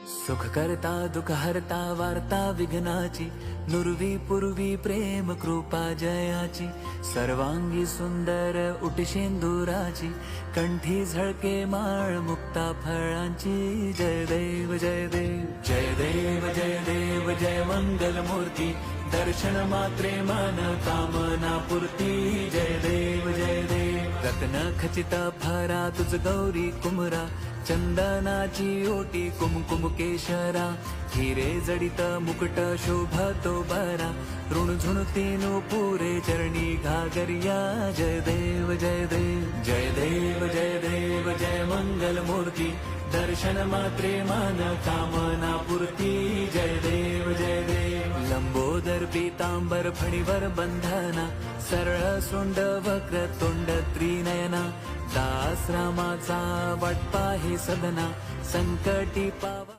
सुख करता दुःख हरता वार्ता विघ्नाची, नुरवी पूर्वी प्रेम कृपा जयाची, सर्वांगी सुंदर उटशेंदुराची, कंठी झळके माळ मुक्ता फळांची. जय देव जय देव जय देव जय देव जय मंगल मूर्ती, दर्शन मात्रे मन कामना पूर्ती. जय देव जय देव रत्न खचित फरा तुझ गौरी कुमरा, चंदनाची ओटी कुमकुम केशरा, हिरे जडित मुकुट शोभतो बरा, ऋणझुणतीनु पुरे चरणी घागरिया. जय देव जय देव जय देव जय देव जय मंगल मूर्ती, दर्शन मात्रे मन कामना पूर्ती. जय देव जय देव लंबोदर पीतांबर फणीवर बंधना, सरळ सोंड वक्र तोंड त्रिनयना, दास रामाचा वाटपा हे सदना, संकटी पावा.